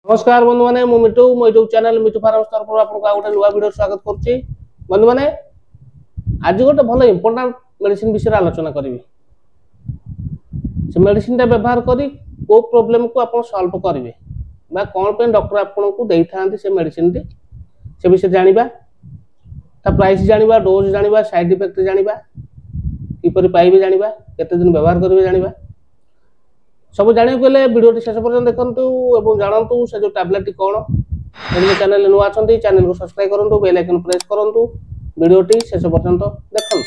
नमस्कार बंधु मैंने मिटू मो यूट्यूब चैनल मिटू फार्म तरफ आपको गोटे नुआ वीडियो स्वागत करुच्ची। बंधु मैंने आज गोटे भल इंपोर्टाट मेडिसिन विषय आलोचना करी। से मेडिसिन व्यवहार करी को प्रॉब्लम को आप सॉल्व करेंगे बा कौन पे डॉक्टर आपको दे था से मेडिसिन टी से विषय जानिबा ता प्राइस जानिबा डोज जानिबा साइड इफेक्ट जानिबा किपरि पाइबे जानिबा केते दिन व्यवहार करेंगे जानिबा सब जाना गले वीडियो शेष पर्यटन देखु जानतु से जो टैबलेट कौन यदि चैनल नुआ अच्छा चैनल को सब्सक्राइब करूँ बेल आइकन प्रेस करूँ वीडियो शेष पर्यटन देखु।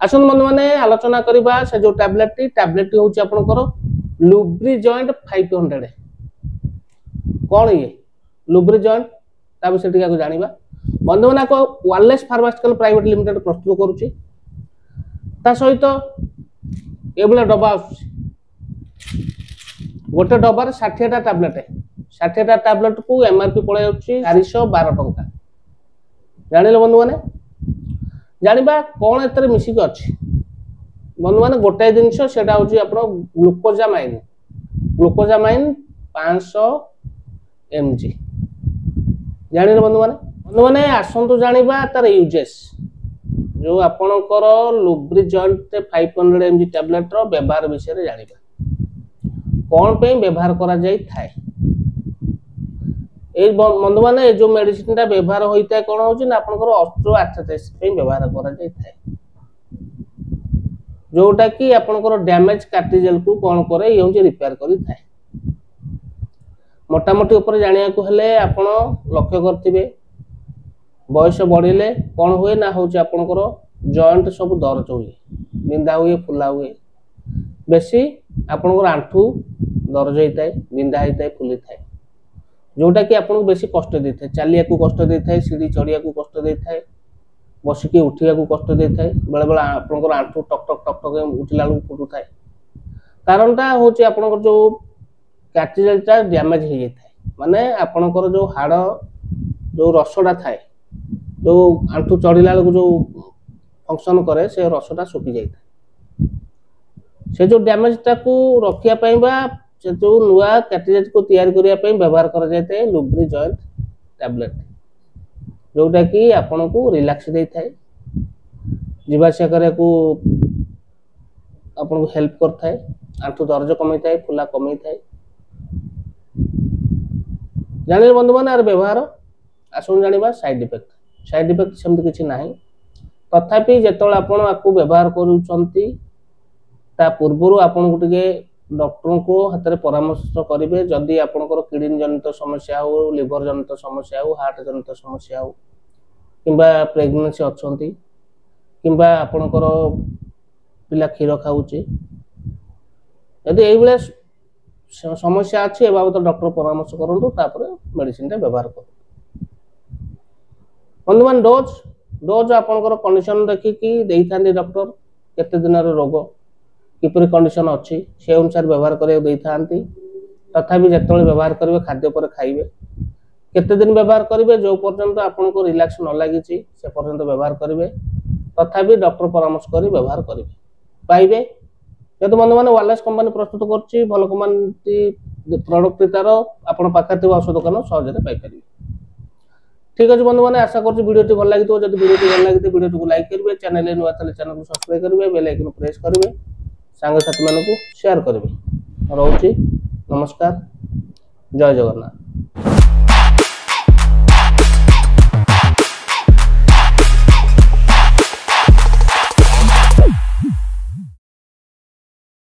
आसन बंधु मैंने आलोचना करवा से जो टैबलेट हूँ आपंकर लुब्रिजॉइंट 500 कौन ये लुब्रिजॉइंट ता विषय जानिबा। बंधु मैंने वायरलेस फार्मास्यूटिकल प्राइवेट लिमिटेड प्रस्तुत करुच्ची सहित ये डब्बा गोटे डब्बार 60टा टैबलेट 60टा टैबलेट को एमआरपी पड़े 412 टंका। जानिले बंधु मैंने जानिबा कौन एतर मिसिक अछि। बंधु मैंने गोटाए जिनस सेटा होची आपन ग्लूकोजामाइन 500 mg। जानिले बंधु मैंने आसतु जानिबा तार यूजेस जो आपणकर लुब्रिजॉइंट 500 mg टैबलेट रो व्यवहार विषय जानिबा कौन पे व्यवहार करा जाय थाए। ए बंधु मैंने जो मेडिसिन टा व्यवहार होइता कौन होची ना आपणकर ऑस्टियोआर्थराइटिस पे व्यवहार करा जाय थाए जोटा कि आपणकर डैमेज कार्टिलेज को कौन करे ये रिपेयर करी थाए। मोटामोटी ऊपर जानिया को हेले आपण लक्ष्य करथिबे बयस बढ़िले कौन हुए ना हूँ आपंकर जॉइंट सब दर्ज हुए बिंधा हुए फुला हुए बेसी आपंकर आंठू दर्ज होता है बिंधा होता है फुली थाए जोटा कि आपको बेसी कष्ट दे था चलिया को कष्ट दे था सीढ़ी चढ़िया को कष्ट दे था बसिकी उठिया को कष्ट दे था बेले बेले आपंकर आंठू टक टक टक टक उठिला फुटू थाए कारणटा हूँ आपंकर जो कार्टिलेजटा डैमेज हो जाए माने आपंकर जो हाड़ जो रसटा थाए जो आंठू चढ़िला जो फंक्शन करे से रसटा सुखी जाए से जो डैमेजटा को रखिया पई बा से जो नुआ कार्टिलेज को तैयार करिया पई व्यवहार करा जाते लुब्रिजॉइंट टैबलेट जोटा कि आपन को रिलैक्स दे थाए जीवाशय करे को आपन को हेल्प कर थाए आंठू दर्द कमै थाए फुला कमै थाए। जानिले बंधु माने आर व्यवहार आसुन जानिबा साइड इफेक्ट सेमती किसी ना तथापि जेतोल आपण आपको व्यवहार करूछंती ता पूर्वरु आपण को टिके डॉक्टर को हाथ में परामर्श करेंगे जदि आपंकर किडनी जनित समस्या हो लिवर जनित समस्या हो हार्ट जनित समस्या हो किंबा प्रेगनेंसी अच्छी किंबा आपंकर पिला क्षीर खाऊँचे यदि ये समस्या अच्छी ए बाबद डॉक्टर परामर्श करूँ तापर मेडिसिन व्यवहार कर। बंधु मान डोज आपंकर कंडीशन देखिकी दे था डॉक्टर केते दिन रोग किपरि कंडीशन अच्छी से अनुसार व्यवहार करते तथापि जिते व्यवहार करेंगे खाद्य पर खाइबे केते दिन व्यवहार करेंगे जो पर्यंत आपन को रिलैक्स न लगी से पर्यंत व्यवहार करेंगे तथापि डॉक्टर परामर्श कर व्यवहार करेंगे पाइबे। जेहेतु बंधु मैंने वायरलेस कंपनी प्रस्तुत कर भल कंपनी प्रोडक्ट तार आपन पाखे थे औषध दुकान सहज पाइपर। ठीक अच्छे बंधु मैंने आशा कर वीडियो भल लगी जब वीडियो भल लगी वीडियो को लाइक करेंगे चैनल नुआ चैनल को सब्सक्राइब करेंगे बेल आइकन प्रेस करेंगे सांग साथी मानक शेयर करेंगे। रोची नमस्कार जय जगन्नाथ।